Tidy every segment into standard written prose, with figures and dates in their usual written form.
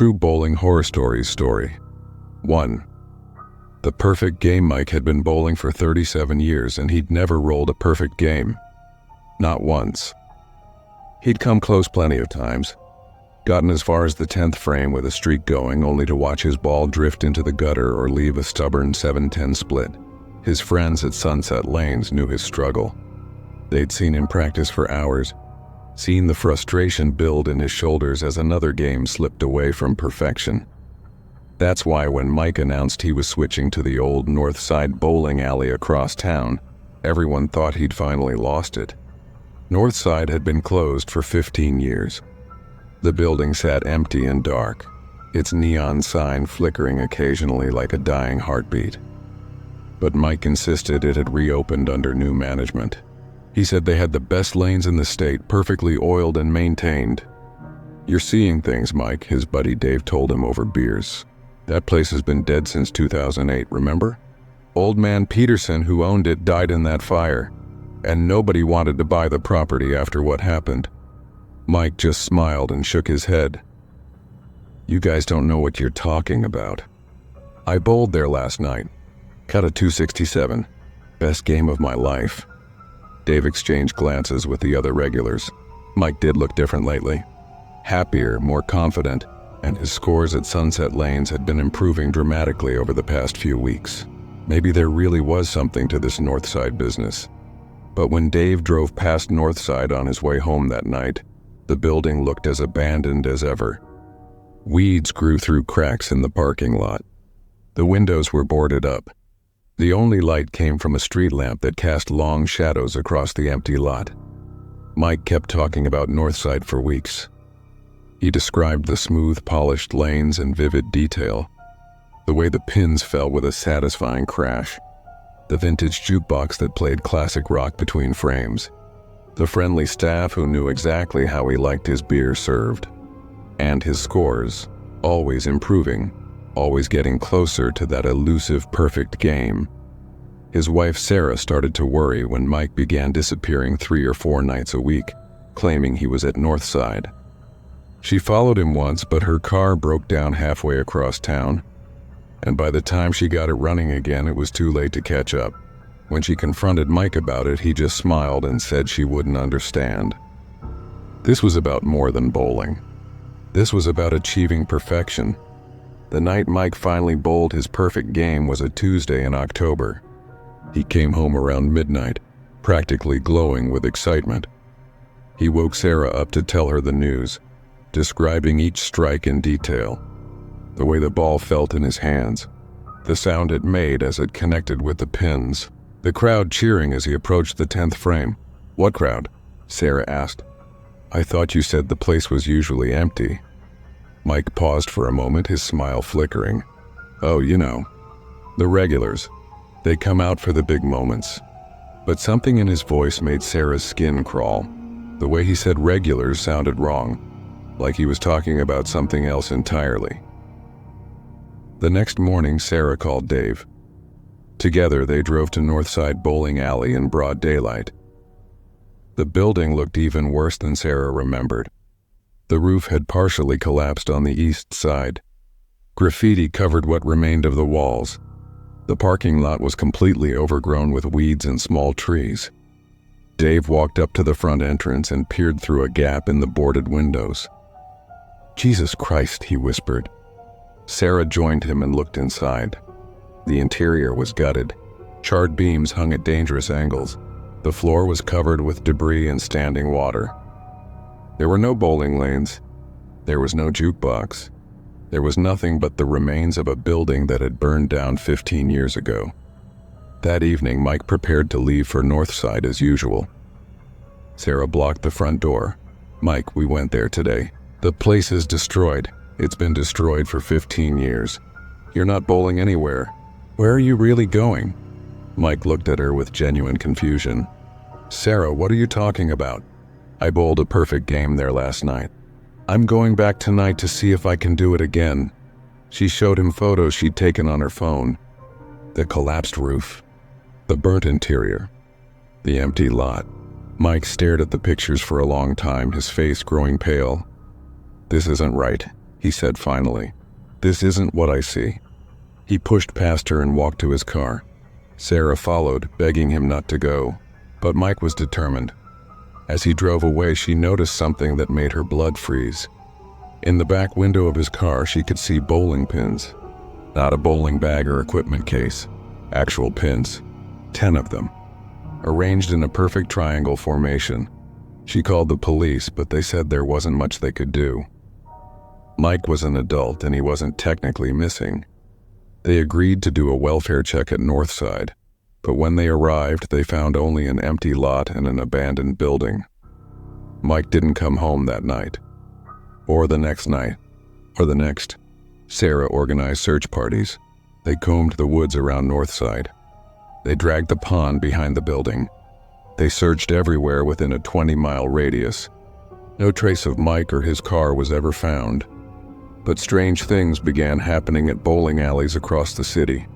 True Bowling Horror Stories story. 1. The perfect game. Mike had been bowling for 37 years and he'd never rolled a perfect game. Not once. He'd come close plenty of times, gotten as far as the 10th frame with a streak going, only to watch his ball drift into the gutter or leave a stubborn 7-10 split. His friends at Sunset Lanes knew his struggle. They'd seen him practice for hours, seen the frustration build in his shoulders as another game slipped away from perfection. That's why when Mike announced he was switching to the old North Side bowling alley across town, everyone thought he'd finally lost it. North Side had been closed for 15 years. The building sat empty and dark, its neon sign flickering occasionally like a dying heartbeat. But Mike insisted it had reopened under new management. He said they had the best lanes in the state, perfectly oiled and maintained. "You're seeing things, Mike," his buddy Dave told him over beers. "That place has been dead since 2008, remember? Old man Peterson, who owned it, died in that fire, and nobody wanted to buy the property after what happened." Mike just smiled and shook his head. "You guys don't know what you're talking about. I bowled there last night. Cut a 267. Best game of my life." Dave exchanged glances with the other regulars. Mike did look different lately. Happier, more confident, and his scores at Sunset Lanes had been improving dramatically over the past few weeks. Maybe there really was something to this Northside business. But when Dave drove past Northside on his way home that night, the building looked as abandoned as ever. Weeds grew through cracks in the parking lot. The windows were boarded up. The only light came from a street lamp that cast long shadows across the empty lot. Mike kept talking about Northside for weeks. He described the smooth, polished lanes in vivid detail, the way the pins fell with a satisfying crash, the vintage jukebox that played classic rock between frames, the friendly staff who knew exactly how he liked his beer served, and his scores, always improving, always getting closer to that elusive perfect game. His wife Sarah started to worry when Mike began disappearing 3 or 4 nights a week, claiming he was at Northside. She followed him once, but her car broke down halfway across town, and by the time she got it running again, it was too late to catch up. When she confronted Mike about it, he just smiled and said she wouldn't understand. This was about more than bowling. This was about achieving perfection. The night Mike finally bowled his perfect game was a Tuesday in October. He came home around midnight, practically glowing with excitement. He woke Sarah up to tell her the news, describing each strike in detail, the way the ball felt in his hands, the sound it made as it connected with the pins, the crowd cheering as he approached the 10th frame. "What crowd?" Sarah asked. "I thought you said the place was usually empty." Mike paused for a moment, his smile flickering. "Oh, you know, the regulars. They come out for the big moments." But something in his voice made Sarah's skin crawl. The way he said regulars sounded wrong, like he was talking about something else entirely. The next morning, Sarah called Dave. Together, they drove to Northside Bowling Alley in broad daylight. The building looked even worse than Sarah remembered. The roof had partially collapsed on the east side. Graffiti covered what remained of the walls. The parking lot was completely overgrown with weeds and small trees. Dave walked up to the front entrance and peered through a gap in the boarded windows. "Jesus Christ," he whispered. Sarah joined him and looked inside. The interior was gutted. Charred beams hung at dangerous angles. The floor was covered with debris and standing water. There were no bowling lanes. There was no jukebox. There was nothing but the remains of a building that had burned down 15 years ago. That evening, Mike prepared to leave for Northside as usual. Sarah blocked the front door. "Mike, we went there today. The place is destroyed. It's been destroyed for 15 years. You're not bowling anywhere. Where are you really going?" Mike looked at her with genuine confusion. "Sarah, what are you talking about? I bowled a perfect game there last night. I'm going back tonight to see if I can do it again." She showed him photos she'd taken on her phone. The collapsed roof, the burnt interior, the empty lot. Mike stared at the pictures for a long time, his face growing pale. "This isn't right," he said finally. "This isn't what I see." He pushed past her and walked to his car. Sarah followed, begging him not to go, but Mike was determined. As he drove away, she noticed something that made her blood freeze. In the back window of his car, she could see bowling pins. Not a bowling bag or equipment case. Actual pins. 10 of them. Arranged in a perfect triangle formation. She called the police, but they said there wasn't much they could do. Mike was an adult and he wasn't technically missing. They agreed to do a welfare check at Northside, but when they arrived, they found only an empty lot and an abandoned building. Mike didn't come home that night. Or the next night. Or the next. Sarah organized search parties. They combed the woods around Northside. They dragged the pond behind the building. They searched everywhere within a 20-mile radius. No trace of Mike or his car was ever found. But strange things began happening at bowling alleys across the city.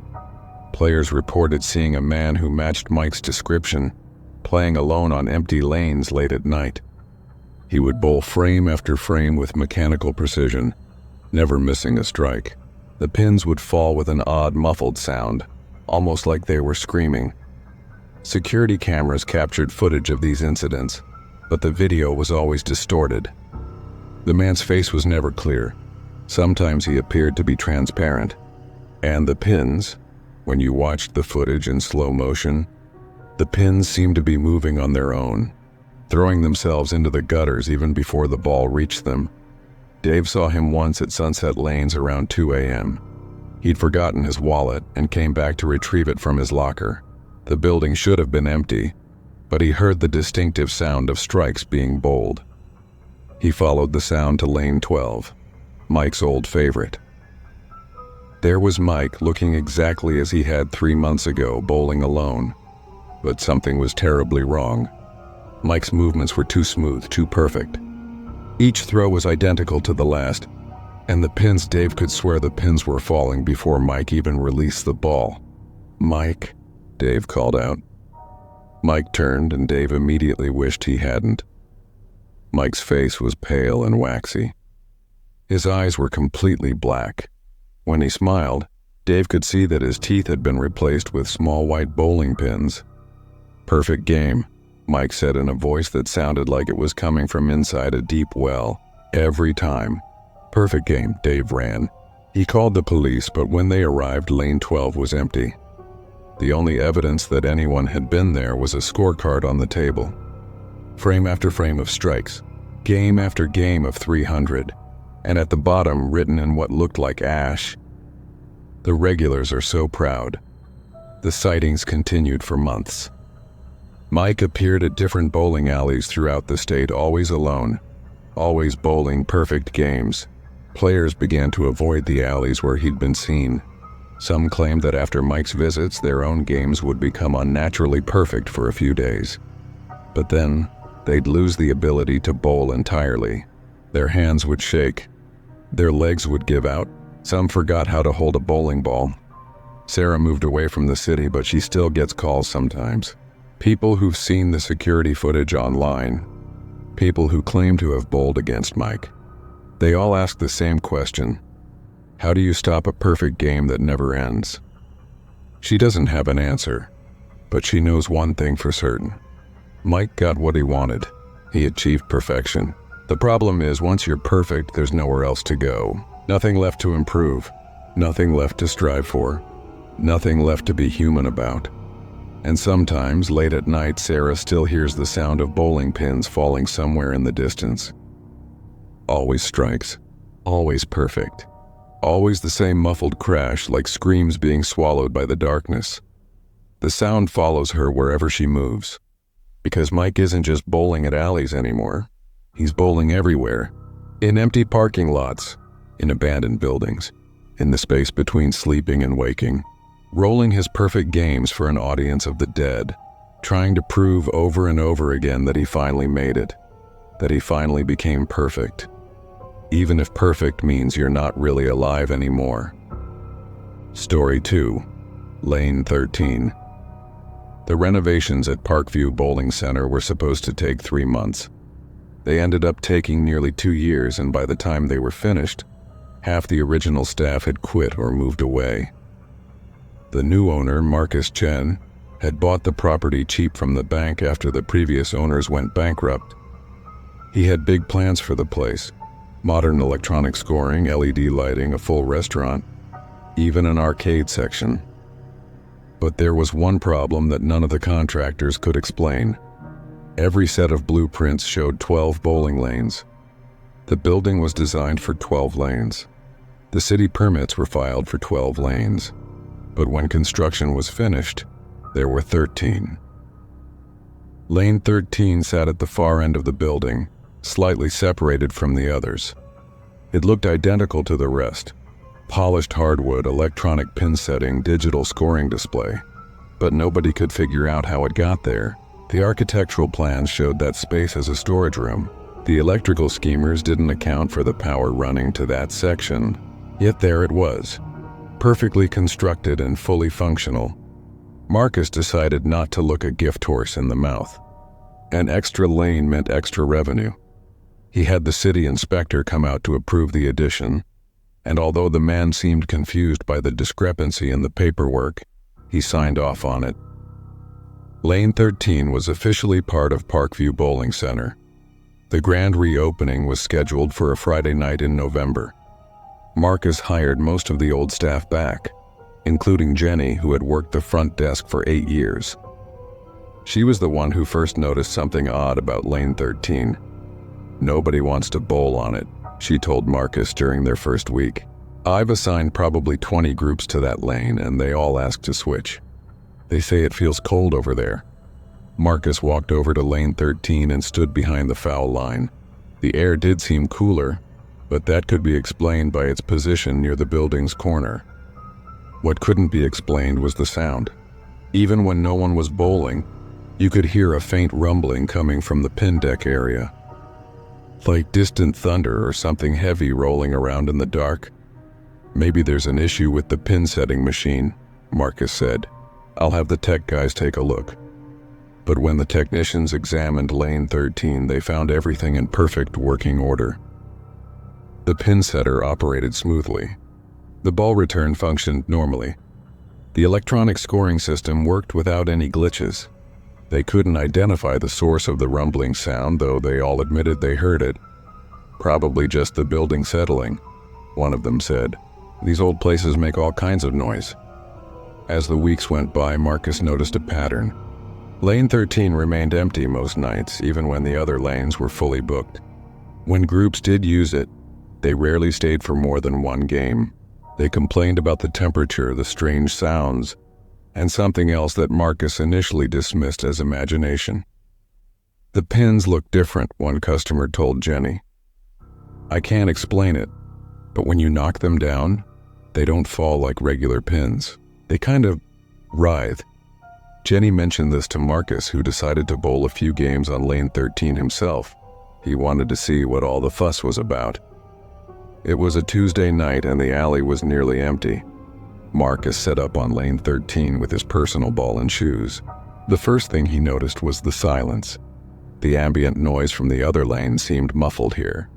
Players reported seeing a man who matched Mike's description, playing alone on empty lanes late at night. He would bowl frame after frame with mechanical precision, never missing a strike. The pins would fall with an odd muffled sound, almost like they were screaming. Security cameras captured footage of these incidents, but the video was always distorted. The man's face was never clear. Sometimes he appeared to be transparent. And the pins, when you watched the footage in slow motion, the pins seemed to be moving on their own, throwing themselves into the gutters even before the ball reached them. Dave saw him once at Sunset Lanes around 2 a.m. He'd forgotten his wallet and came back to retrieve it from his locker. The building should have been empty, but he heard the distinctive sound of strikes being bowled. He followed the sound to lane 12, Mike's old favorite. There was Mike looking exactly as he had 3 months ago, bowling alone. But something was terribly wrong. Mike's movements were too smooth, too perfect. Each throw was identical to the last, and the pins, Dave could swear the pins were falling before Mike even released the ball. "Mike," Dave called out. Mike turned, and Dave immediately wished he hadn't. Mike's face was pale and waxy. His eyes were completely black. When he smiled, Dave could see that his teeth had been replaced with small white bowling pins. "Perfect game," Mike said in a voice that sounded like it was coming from inside a deep well. "Every time. Perfect game," Dave ran. He called the police, but when they arrived, lane 12 was empty. The only evidence that anyone had been there was a scorecard on the table. Frame after frame of strikes, game after game of 300, and at the bottom, written in what looked like ash, "The regulars are so proud." The sightings continued for months. Mike appeared at different bowling alleys throughout the state, always alone, always bowling perfect games. Players began to avoid the alleys where he'd been seen. Some claimed that after Mike's visits, their own games would become unnaturally perfect for a few days. But then, they'd lose the ability to bowl entirely. Their hands would shake. Their legs would give out. Some forgot how to hold a bowling ball. Sarah moved away from the city, but she still gets calls sometimes. People who've seen the security footage online. People who claim to have bowled against Mike. They all ask the same question. How do you stop a perfect game that never ends? She doesn't have an answer, but she knows one thing for certain. Mike got what he wanted. He achieved perfection. The problem is, once you're perfect, there's nowhere else to go. Nothing left to improve. Nothing left to strive for. Nothing left to be human about. And sometimes, late at night, Sarah still hears the sound of bowling pins falling somewhere in the distance. Always strikes. Always perfect. Always the same muffled crash, like screams being swallowed by the darkness. The sound follows her wherever she moves. Because Mike isn't just bowling at alleys anymore. He's bowling everywhere. In empty parking lots. In abandoned buildings. In the space between sleeping and waking. Rolling his perfect games for an audience of the dead. Trying to prove over and over again that he finally made it. That he finally became perfect. Even if perfect means you're not really alive anymore. Story 2. Lane 13. The renovations at Parkview Bowling Center were supposed to take 3 months. They ended up taking nearly 2 years, and by the time they were finished, Half the original staff had quit or moved away. The new owner, Marcus Chen, had bought the property cheap from the bank after the previous owners went bankrupt. He had big plans for the place: modern electronic scoring, LED lighting, a full restaurant, even an arcade section. But there was one problem that none of the contractors could explain. Every set of blueprints showed 12 bowling lanes. The building was designed for 12 lanes. The city permits were filed for 12 lanes. But when construction was finished, there were 13. Lane 13 sat at the far end of the building, slightly separated from the others. It looked identical to the rest: polished hardwood, electronic pin setting, digital scoring display. But nobody could figure out how it got there. The architectural plans showed that space as a storage room. The electrical schemers didn't account for the power running to that section. Yet there it was, perfectly constructed and fully functional. Marcus decided not to look a gift horse in the mouth. An extra lane meant extra revenue. He had the city inspector come out to approve the addition, and although the man seemed confused by the discrepancy in the paperwork, he signed off on it. Lane 13 was officially part of Parkview Bowling Center. The grand reopening was scheduled for a Friday night in November. Marcus hired most of the old staff back, including Jenny, who had worked the front desk for 8 years. She was the one who first noticed something odd about Lane 13. "Nobody wants to bowl on it," she told Marcus during their first week. "I've assigned probably 20 groups to that lane, and they all ask to switch. They say it feels cold over there." Marcus walked over to Lane 13 and stood behind the foul line. The air did seem cooler, but that could be explained by its position near the building's corner. What couldn't be explained was the sound. Even when no one was bowling, you could hear a faint rumbling coming from the pin deck area, like distant thunder or something heavy rolling around in the dark. "Maybe there's an issue with the pin setting machine," Marcus said. "I'll have the tech guys take a look." But when the technicians examined Lane 13, they found everything in perfect working order. The pin setter operated smoothly. The ball return functioned normally. The electronic scoring system worked without any glitches. They couldn't identify the source of the rumbling sound, though they all admitted they heard it. "Probably just the building settling," one of them said. "These old places make all kinds of noise." As the weeks went by, Marcus noticed a pattern. Lane 13 remained empty most nights, even when the other lanes were fully booked. When groups did use it, they rarely stayed for more than one game. They complained about the temperature, the strange sounds, and something else that Marcus initially dismissed as imagination. "The pins look different," one customer told Jenny. "I can't explain it, but when you knock them down, they don't fall like regular pins. They kind of writhe." Jenny mentioned this to Marcus, who decided to bowl a few games on Lane 13 himself. He wanted to see what all the fuss was about. It was a Tuesday night and the alley was nearly empty. Marcus set up on Lane 13 with his personal ball and shoes. The first thing he noticed was the silence. The ambient noise from the other lane seemed muffled here,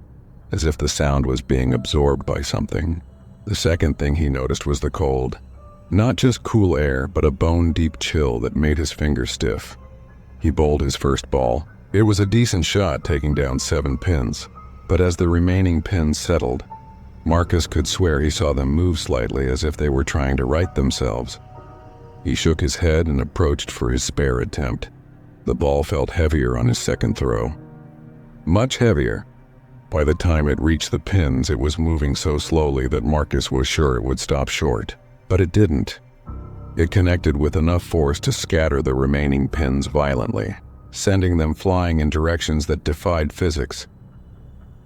as if the sound was being absorbed by something. The second thing he noticed was the cold. Not just cool air, but a bone-deep chill that made his fingers stiff. He bowled his first ball. It was a decent shot, taking down 7 pins. But as the remaining pins settled, Marcus could swear he saw them move slightly, as if they were trying to right themselves. He shook his head and approached for his spare attempt. The ball felt heavier on his second throw. Much heavier. By the time it reached the pins, it was moving so slowly that Marcus was sure it would stop short. But it didn't. It connected with enough force to scatter the remaining pins violently, sending them flying in directions that defied physics.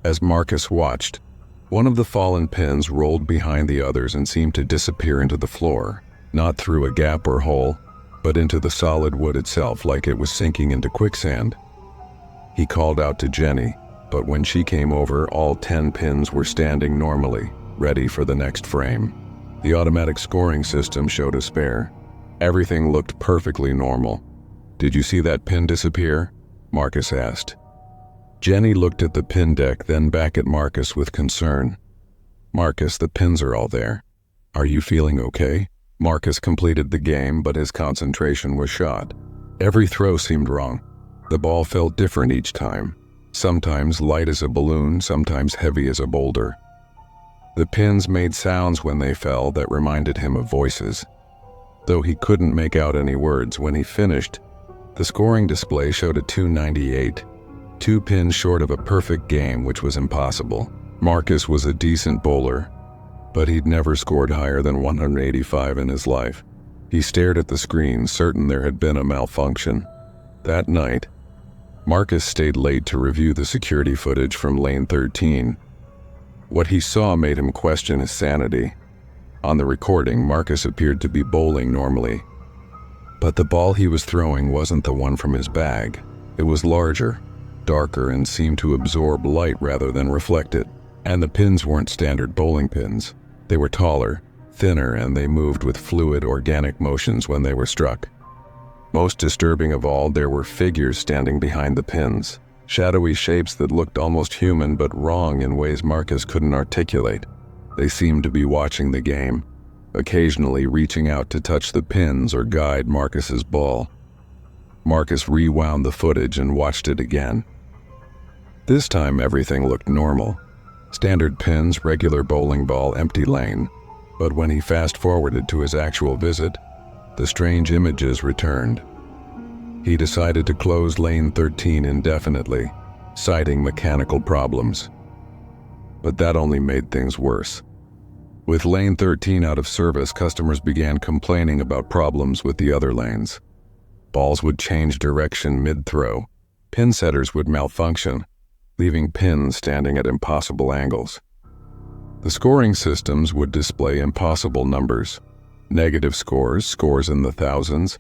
As Marcus watched, one of the fallen pins rolled behind the others and seemed to disappear into the floor, not through a gap or hole, but into the solid wood itself, like it was sinking into quicksand. He called out to Jenny, but when she came over, all 10 pins were standing normally, ready for the next frame. The automatic scoring system showed a spare. Everything looked perfectly normal. "Did you see that pin disappear?" Marcus asked. Jenny looked at the pin deck, then back at Marcus with concern. "Marcus, the pins are all there. Are you feeling okay?" Marcus completed the game, but his concentration was shot. Every throw seemed wrong. The ball felt different each time, sometimes light as a balloon, sometimes heavy as a boulder. The pins made sounds when they fell that reminded him of voices, though he couldn't make out any words. When he finished, the scoring display showed a 298, 2 pins short of a perfect game, which was impossible. Marcus was a decent bowler, but he'd never scored higher than 185 in his life. He stared at the screen, certain there had been a malfunction. That night, Marcus stayed late to review the security footage from lane 13. What he saw made him question his sanity. On the recording, Marcus appeared to be bowling normally, but the ball he was throwing wasn't the one from his bag. It was larger, darker, and seemed to absorb light rather than reflect it. And the pins weren't standard bowling pins. They were taller, thinner, and they moved with fluid, organic motions when they were struck. Most disturbing of all, there were figures standing behind the pins, shadowy shapes that looked almost human but wrong in ways Marcus couldn't articulate. They seemed to be watching the game, occasionally reaching out to touch the pins or guide Marcus's ball. Marcus rewound the footage and watched it again. This time everything looked normal. Standard pins, regular bowling ball, empty lane. But when he fast-forwarded to his actual visit, the strange images returned. He decided to close lane 13 indefinitely, citing mechanical problems. But that only made things worse. With lane 13 out of service, customers began complaining about problems with the other lanes. Balls would change direction mid-throw. Pin setters would malfunction, leaving pins standing at impossible angles. The scoring systems would display impossible numbers, negative scores, scores in the thousands,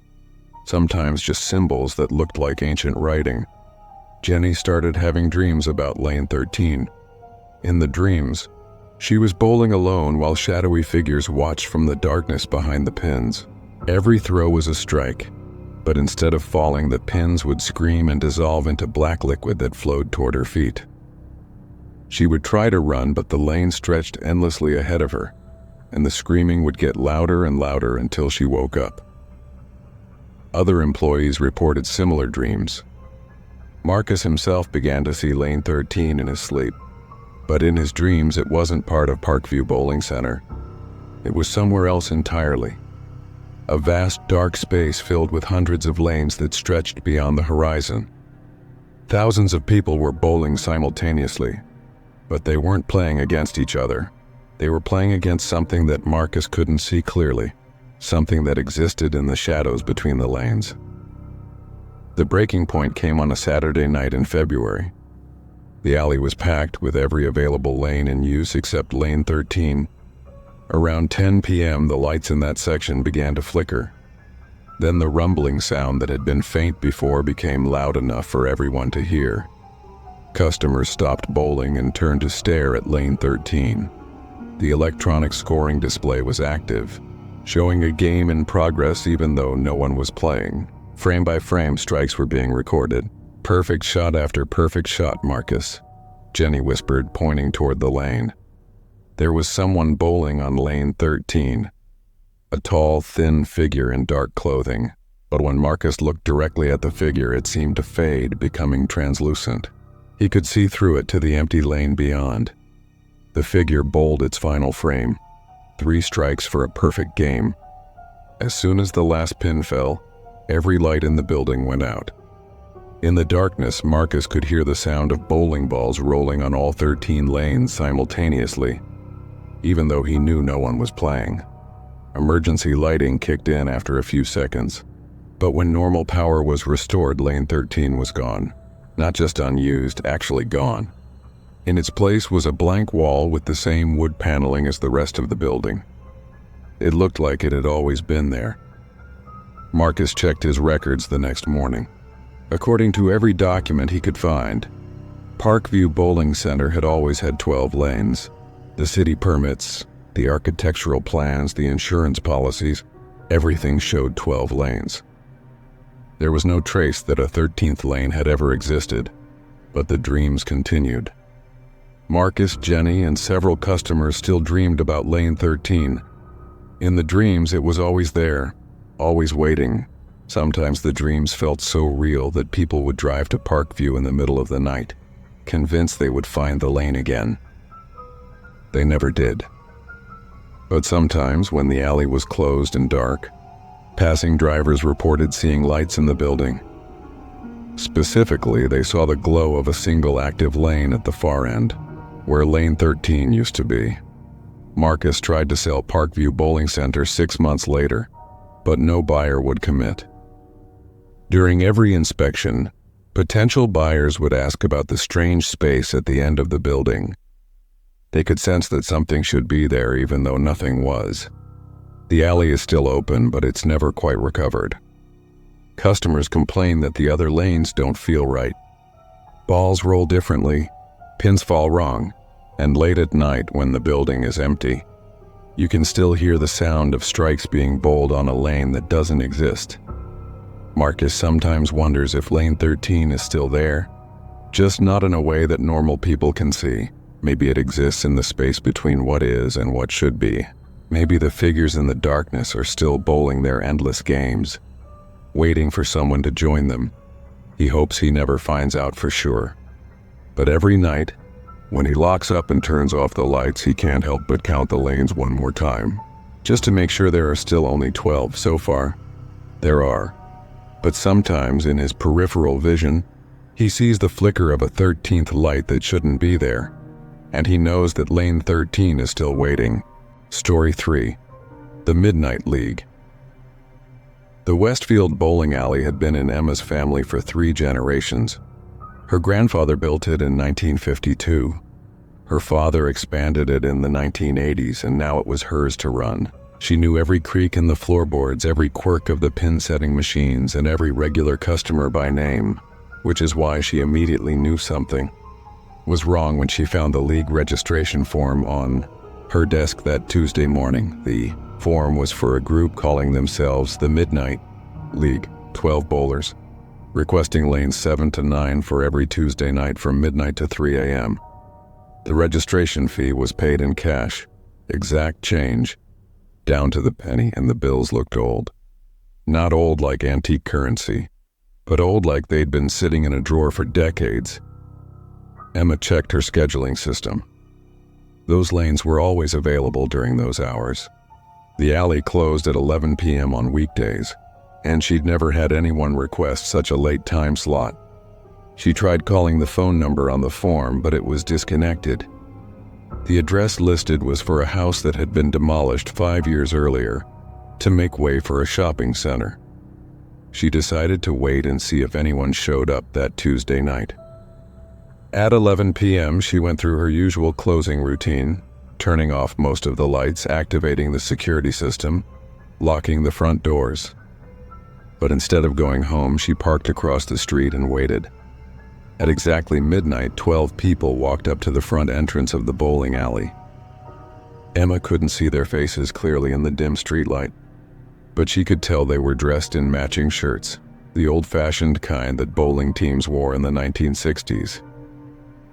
sometimes just symbols that looked like ancient writing. Jenny started having dreams about lane 13. In the dreams, she was bowling alone while shadowy figures watched from the darkness behind the pins. Every throw was a strike, but instead of falling, the pins would scream and dissolve into black liquid that flowed toward her feet. She would try to run, but the lane stretched endlessly ahead of her, and the screaming would get louder and louder until she woke up. Other employees reported similar dreams. Marcus himself began to see lane 13 in his sleep, but in his dreams it wasn't part of Parkview Bowling Center. It was somewhere else entirely. A vast dark space filled with hundreds of lanes that stretched beyond the horizon. Thousands of people were bowling simultaneously, but they weren't playing against each other. They were playing against something that Marcus couldn't see clearly, something that existed in the shadows between the lanes. The breaking point came on a Saturday night in February. The alley was packed with every available lane in use except lane 13. Around 10 p.m., the lights in that section began to flicker. Then the rumbling sound that had been faint before became loud enough for everyone to hear. Customers stopped bowling and turned to stare at lane 13. The electronic scoring display was active, showing a game in progress even though no one was playing. Frame by frame, strikes were being recorded. "Perfect shot after perfect shot, Marcus," Jenny whispered, pointing toward the lane. There was someone bowling on lane 13, a tall, thin figure in dark clothing, but when Marcus looked directly at the figure, it seemed to fade, becoming translucent. He could see through it to the empty lane beyond. The figure bowled its final frame, 3 strikes for a perfect game. As soon as the last pin fell, every light in the building went out. In the darkness, Marcus could hear the sound of bowling balls rolling on all 13 lanes simultaneously, even though he knew no one was playing. Emergency lighting kicked in after a few seconds, but when normal power was restored, lane 13 was gone. Not just unused, actually gone. In its place was a blank wall with the same wood paneling as the rest of the building. It looked like it had always been there. Marcus checked his records the next morning. According to every document he could find, Parkview Bowling Center had always had 12 lanes. The city permits, the architectural plans, the insurance policies, everything showed 12 lanes. There was no trace that a 13th lane had ever existed, but the dreams continued. Marcus, Jenny, and several customers still dreamed about Lane 13. In the dreams, it was always there, always waiting. Sometimes the dreams felt so real that people would drive to Parkview in the middle of the night, convinced they would find the lane again. They never did. But sometimes, when the alley was closed and dark, passing drivers reported seeing lights in the building. Specifically, they saw the glow of a single active lane at the far end, where Lane 13 used to be. Marcus tried to sell Parkview Bowling Center 6 months later, but no buyer would commit. During every inspection, potential buyers would ask about the strange space at the end of the building. They could sense that something should be there even though nothing was. The alley is still open, but it's never quite recovered. Customers complain that the other lanes don't feel right. Balls roll differently, pins fall wrong, and late at night when the building is empty, you can still hear the sound of strikes being bowled on a lane that doesn't exist. Marcus sometimes wonders if Lane 13 is still there, just not in a way that normal people can see. Maybe it exists in the space between what is and what should be. Maybe the figures in the darkness are still bowling their endless games, waiting for someone to join them. He hopes he never finds out for sure. But every night, when he locks up and turns off the lights, he can't help but count the lanes one more time, just to make sure there are still only 12 so far. There are. But sometimes in his peripheral vision, he sees the flicker of a 13th light that shouldn't be there, and he knows that Lane 13 is still waiting. Story 3. The Midnight League. The Westfield bowling alley had been in Emma's family for 3 generations. Her grandfather built it in 1952. Her father expanded it in the 1980s, and now it was hers to run. She knew every creak in the floorboards, every quirk of the pin-setting machines, and every regular customer by name, which is why she immediately knew something was wrong when she found the league registration form on her desk that Tuesday morning. The form was for a group calling themselves the Midnight League, 12 bowlers, requesting lanes 7 to 9 for every Tuesday night from midnight to 3 a.m. The registration fee was paid in cash, exact change, down to the penny, and the bills looked old. Not old like antique currency, but old like they'd been sitting in a drawer for decades. Emma checked her scheduling system. Those lanes were always available during those hours. The alley closed at 11 p.m. on weekdays, and she'd never had anyone request such a late time slot. She tried calling the phone number on the form, but it was disconnected. The address listed was for a house that had been demolished 5 years earlier to make way for a shopping center. She decided to wait and see if anyone showed up that Tuesday night. At 11 p.m., she went through her usual closing routine, turning off most of the lights, activating the security system, locking the front doors. But instead of going home, she parked across the street and waited. At exactly midnight, 12 people walked up to the front entrance of the bowling alley. Emma couldn't see their faces clearly in the dim streetlight, but she could tell they were dressed in matching shirts, the old-fashioned kind that bowling teams wore in the 1960s.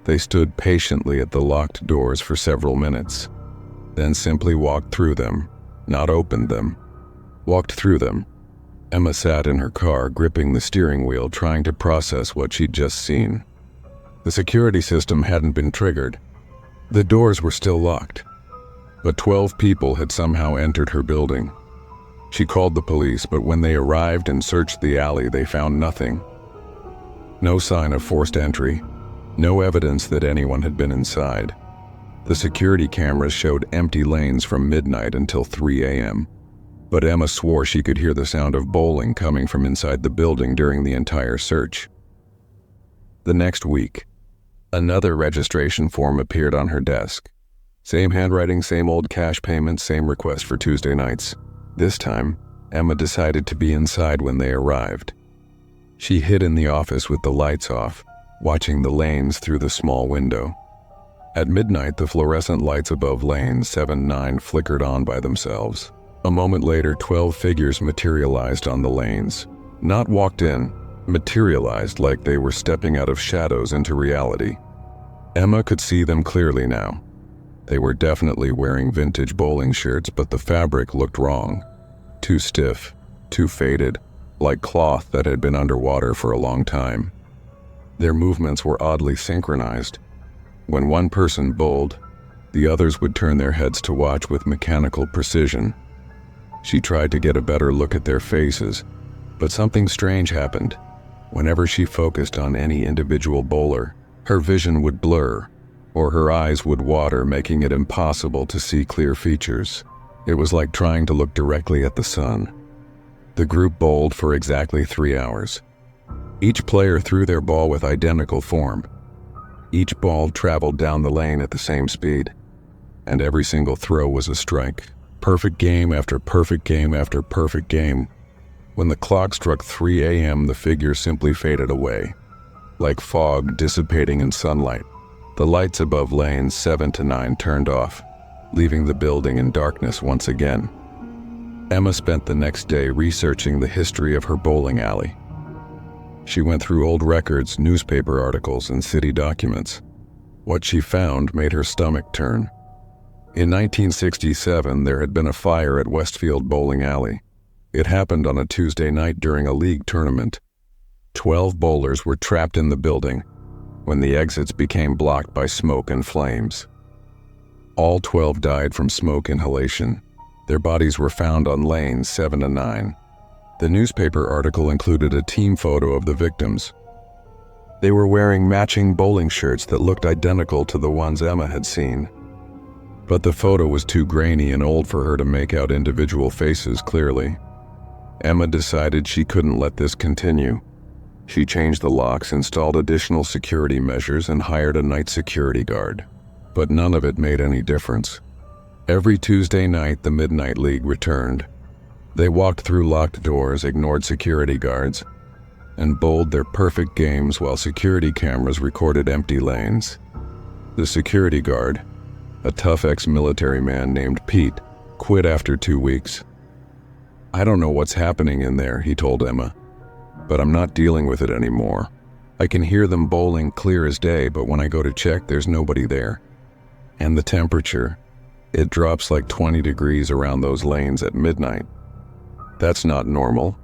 They stood patiently at the locked doors for several minutes, then simply walked through them, not opened them, walked through them. Emma sat in her car, gripping the steering wheel, trying to process what she'd just seen. The security system hadn't been triggered. The doors were still locked, but 12 people had somehow entered her building. She called the police, but when they arrived and searched the alley, they found nothing. No sign of forced entry, no evidence that anyone had been inside. The security cameras showed empty lanes from midnight until 3 a.m., but Emma swore she could hear the sound of bowling coming from inside the building during the entire search. The next week, another registration form appeared on her desk. Same handwriting, same old cash payments, same request for Tuesday nights. This time, Emma decided to be inside when they arrived. She hid in the office with the lights off, watching the lanes through the small window. At midnight, the fluorescent lights above lanes 7-9 flickered on by themselves. A moment later, 12 figures materialized on the lanes. Not walked in, materialized like they were stepping out of shadows into reality. Emma could see them clearly now. They were definitely wearing vintage bowling shirts, but the fabric looked wrong. Too stiff, too faded, like cloth that had been underwater for a long time. Their movements were oddly synchronized. When one person bowled, the others would turn their heads to watch with mechanical precision. She tried to get a better look at their faces, but something strange happened. Whenever she focused on any individual bowler, her vision would blur, or her eyes would water, making it impossible to see clear features. It was like trying to look directly at the sun. The group bowled for exactly 3 hours. Each player threw their ball with identical form. Each ball traveled down the lane at the same speed, and every single throw was a strike. Perfect game after perfect game after perfect game. When the clock struck 3 a.m., the figures simply faded away, like fog dissipating in sunlight. The lights above lanes 7 to 9 turned off, leaving the building in darkness once again. Emma spent the next day researching the history of her bowling alley. She went through old records, newspaper articles, and city documents. What she found made her stomach turn. In 1967, there had been a fire at Westfield Bowling Alley. It happened on a Tuesday night during a league tournament. 12 bowlers were trapped in the building when the exits became blocked by smoke and flames. All 12 died from smoke inhalation. Their bodies were found on lanes 7 and 9. The newspaper article included a team photo of the victims. They were wearing matching bowling shirts that looked identical to the ones Emma had seen. But the photo was too grainy and old for her to make out individual faces clearly. Emma decided she couldn't let this continue. She changed the locks, installed additional security measures, and hired a night security guard. But none of it made any difference. Every Tuesday night, the Midnight League returned. They walked through locked doors, ignored security guards, and bowled their perfect games while security cameras recorded empty lanes. The security guard, a tough ex-military man named Pete, quit after 2 weeks. "I don't know what's happening in there," he told Emma, "but I'm not dealing with it anymore. I can hear them bowling clear as day, but when I go to check, there's nobody there. And the temperature, it drops like 20 degrees around those lanes at midnight. That's not normal."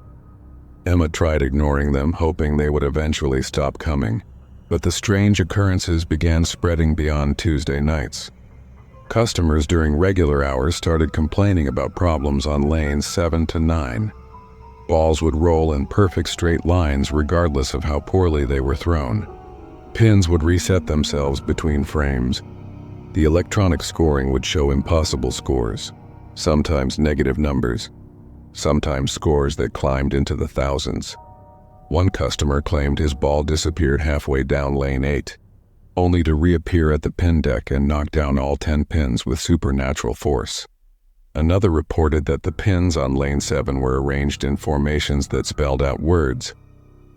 Emma tried ignoring them, hoping they would eventually stop coming, but the strange occurrences began spreading beyond Tuesday nights. Customers during regular hours started complaining about problems on lanes 7 to 9. Balls would roll in perfect straight lines regardless of how poorly they were thrown. Pins would reset themselves between frames. The electronic scoring would show impossible scores, sometimes negative numbers, sometimes scores that climbed into the thousands. One customer claimed his ball disappeared halfway down lane 8, only to reappear at the pin deck and knock down all 10 pins with supernatural force. Another reported that the pins on lane 7 were arranged in formations that spelled out words,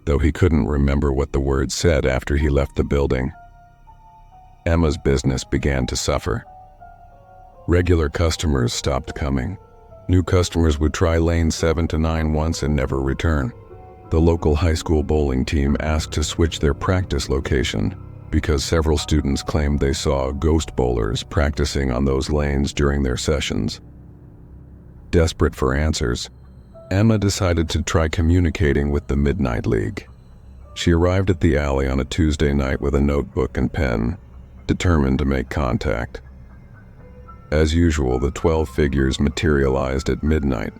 though he couldn't remember what the words said after he left the building. Emma's business began to suffer. Regular customers stopped coming. New customers would try lane 7 to 9 once and never return. The local high school bowling team asked to switch their practice location because several students claimed they saw ghost bowlers practicing on those lanes during their sessions. Desperate for answers, Emma decided to try communicating with the Midnight League. She arrived at the alley on a Tuesday night with a notebook and pen, determined to make contact. As usual, the 12 figures materialized at midnight.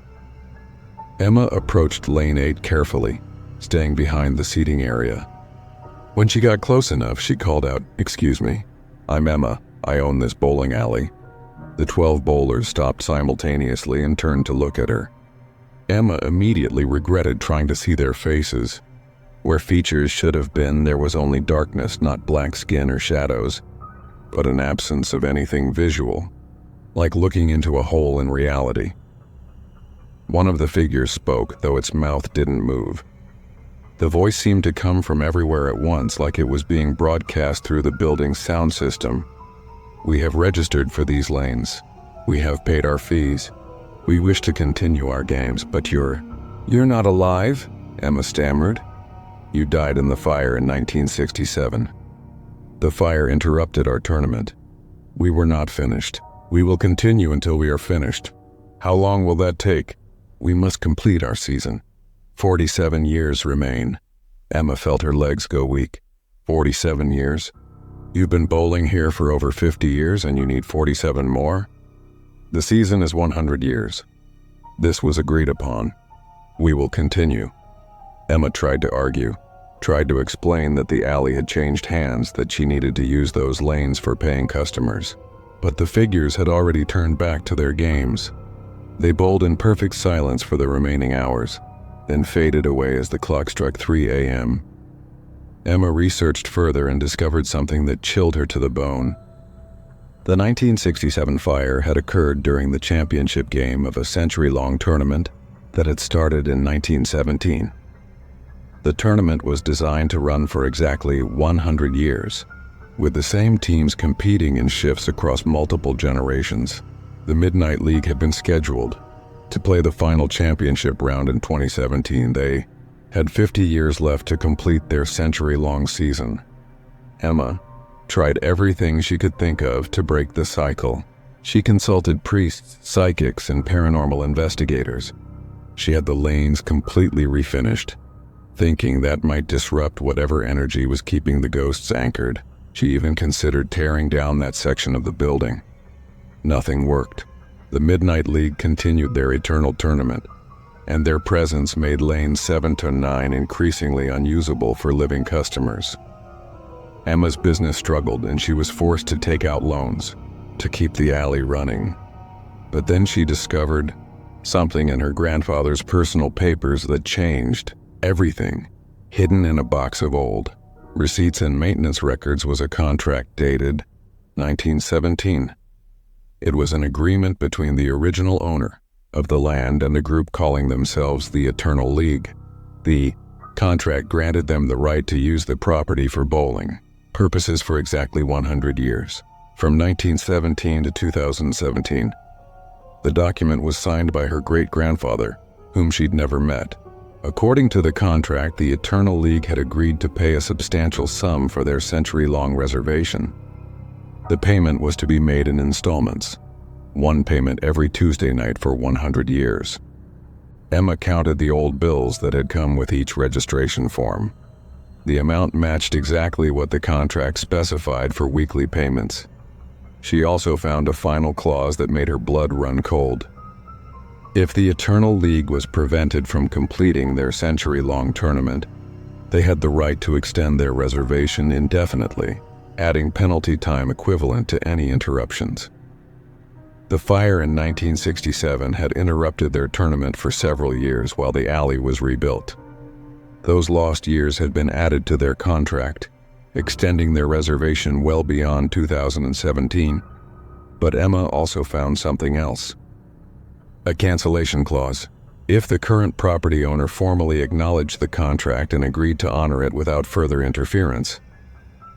Emma approached lane 8 carefully, staying behind the seating area. When she got close enough, she called out, "Excuse me, I'm Emma. I own this bowling alley." The 12 bowlers stopped simultaneously and turned to look at her. Emma immediately regretted trying to see their faces. Where features should have been, there was only darkness, not black skin or shadows, but an absence of anything visual, like looking into a hole in reality. One of the figures spoke, though its mouth didn't move. The voice seemed to come from everywhere at once, like it was being broadcast through the building's sound system. "We have registered for these lanes. We have paid our fees. We wish to continue our games, but you're not alive," Emma stammered. "You died in the fire in 1967. The fire interrupted our tournament. We were not finished. We will continue until we are finished. How long will that take? We must complete our season. 47 years remain. Emma felt her legs go weak. 47 years? You've been bowling here for over 50 years and you need 47 more? The season is 100 years. This was agreed upon. We will continue. Emma tried to argue, tried to explain that the alley had changed hands, that she needed to use those lanes for paying customers. But the figures had already turned back to their games. They bowled in perfect silence for the remaining hours, then faded away as the clock struck 3 a.m. Emma researched further and discovered something that chilled her to the bone. The 1967 fire had occurred during the championship game of a century-long tournament that had started in 1917. The tournament was designed to run for exactly 100 years, with the same teams competing in shifts across multiple generations. The Midnight League had been scheduled to play the final championship round in 2017. They had 50 years left to complete their century-long season. Emma tried everything she could think of to break the cycle. She consulted priests, psychics, and paranormal investigators. She had the lanes completely refinished, thinking that might disrupt whatever energy was keeping the ghosts anchored. She even considered tearing down that section of the building. Nothing worked. The Midnight League continued their eternal tournament, and their presence made lanes 7 to 9 increasingly unusable for living customers. Emma's business struggled, and she was forced to take out loans to keep the alley running. But then she discovered something in her grandfather's personal papers that changed everything. Hidden in a box of old receipts and maintenance records was a contract dated 1917. It was an agreement between the original owner of the land and a group calling themselves the Eternal League. The contract granted them the right to use the property for bowling purposes for exactly 100 years, from 1917 to 2017. The document was signed by her great-grandfather, whom she'd never met. According to the contract, the Eternal League had agreed to pay a substantial sum for their century-long reservation. The payment was to be made in installments, one payment every Tuesday night for 100 years. Emma counted the old bills that had come with each registration form. The amount matched exactly what the contract specified for weekly payments. She also found a final clause that made her blood run cold. If the Eternal League was prevented from completing their century-long tournament, they had the right to extend their reservation indefinitely, adding penalty time equivalent to any interruptions. The fire in 1967 had interrupted their tournament for several years while the alley was rebuilt. Those lost years had been added to their contract, extending their reservation well beyond 2017. But Emma also found something else. A cancellation clause. If the current property owner formally acknowledged the contract and agreed to honor it without further interference,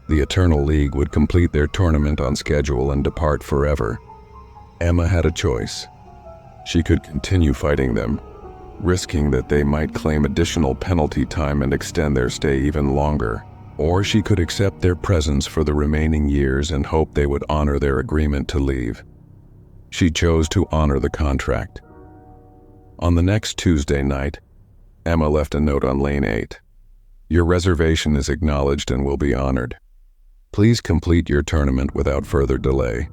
the Eternal League would complete their tournament on schedule and depart forever. Emma had a choice. She could continue fighting them, risking that they might claim additional penalty time and extend their stay even longer, or she could accept their presence for the remaining years and hope they would honor their agreement to leave. She chose to honor the contract. On the next Tuesday night, Emma left a note on lane 8. Your reservation is acknowledged and will be honored. Please complete your tournament without further delay.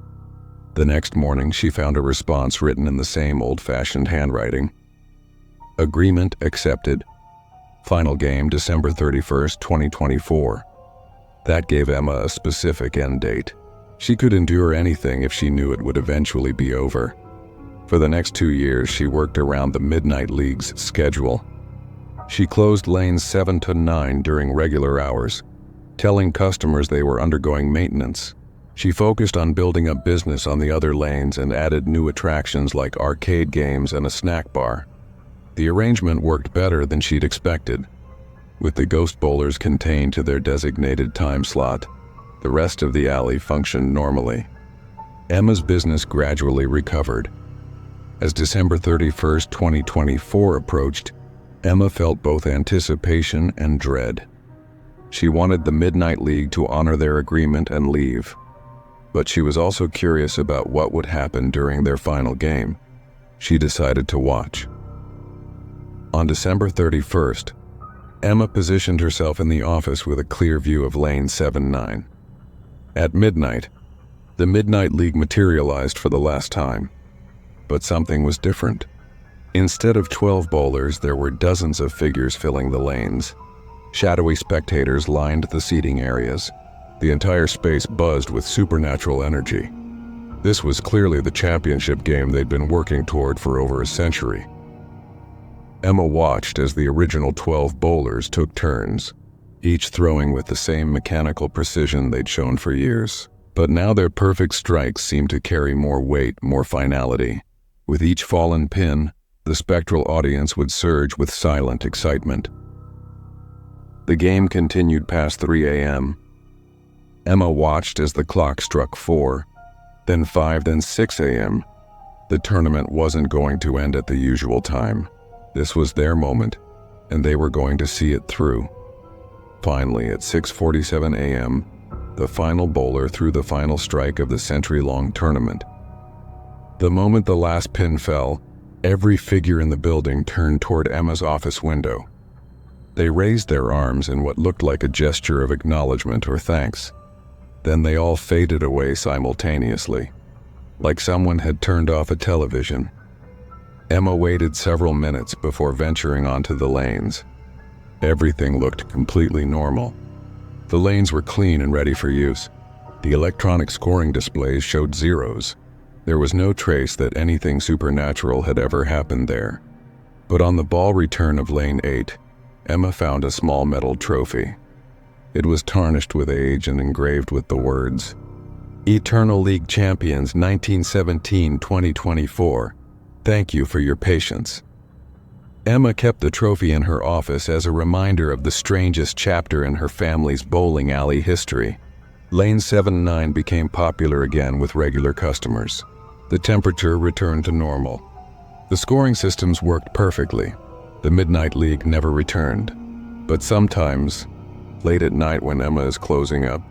The next morning, she found a response written in the same old-fashioned handwriting. Agreement accepted. Final game December 31st, 2024. That gave Emma a specific end date. She could endure anything if she knew it would eventually be over. For the next 2 years, she worked around the Midnight League's schedule. She closed lanes 7 to 9 during regular hours, telling customers they were undergoing maintenance. She focused on building up business on the other lanes and added new attractions like arcade games and a snack bar. The arrangement worked better than she'd expected. With the ghost bowlers contained to their designated time slot, the rest of the alley functioned normally. Emma's business gradually recovered. As December 31st, 2024 approached, Emma felt both anticipation and dread. She wanted the Midnight League to honor their agreement and leave, but she was also curious about what would happen during their final game. She decided to watch. On December 31st, Emma positioned herself in the office with a clear view of lane 7-9. At midnight, the Midnight League materialized for the last time, but something was different. Instead of 12 bowlers, there were dozens of figures filling the lanes. Shadowy spectators lined the seating areas. The entire space buzzed with supernatural energy. This was clearly the championship game they'd been working toward for over a century. Emma watched as the original 12 bowlers took turns, each throwing with the same mechanical precision they'd shown for years. But now their perfect strikes seemed to carry more weight, more finality. With each fallen pin, the spectral audience would surge with silent excitement. The game continued past 3 a.m. Emma watched as the clock struck 4, then 5, then 6 a.m. The tournament wasn't going to end at the usual time. This was their moment, and they were going to see it through. Finally, at 6:47 a.m., the final bowler threw the final strike of the century-long tournament. The moment the last pin fell, every figure in the building turned toward Emma's office window. They raised their arms in what looked like a gesture of acknowledgement or thanks. Then they all faded away simultaneously, like someone had turned off a television. Emma waited several minutes before venturing onto the lanes. Everything looked completely normal. The lanes were clean and ready for use. The electronic scoring displays showed zeros. There was no trace that anything supernatural had ever happened there. But on the ball return of lane 8, Emma found a small metal trophy. It was tarnished with age and engraved with the words, "Eternal League Champions 1917-2024. Thank you for your patience." Emma kept the trophy in her office as a reminder of the strangest chapter in her family's bowling alley history. Lane 7-9 became popular again with regular customers. The temperature returned to normal. The scoring systems worked perfectly. The Midnight League never returned. But sometimes, late at night when Emma is closing up,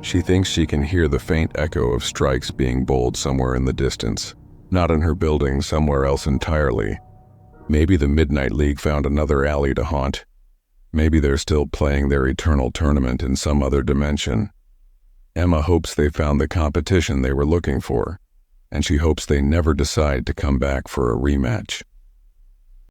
she thinks she can hear the faint echo of strikes being bowled somewhere in the distance. Not in her building, somewhere else entirely. Maybe the Midnight League found another alley to haunt. Maybe they're still playing their eternal tournament in some other dimension. Emma hopes they found the competition they were looking for, and she hopes they never decide to come back for a rematch.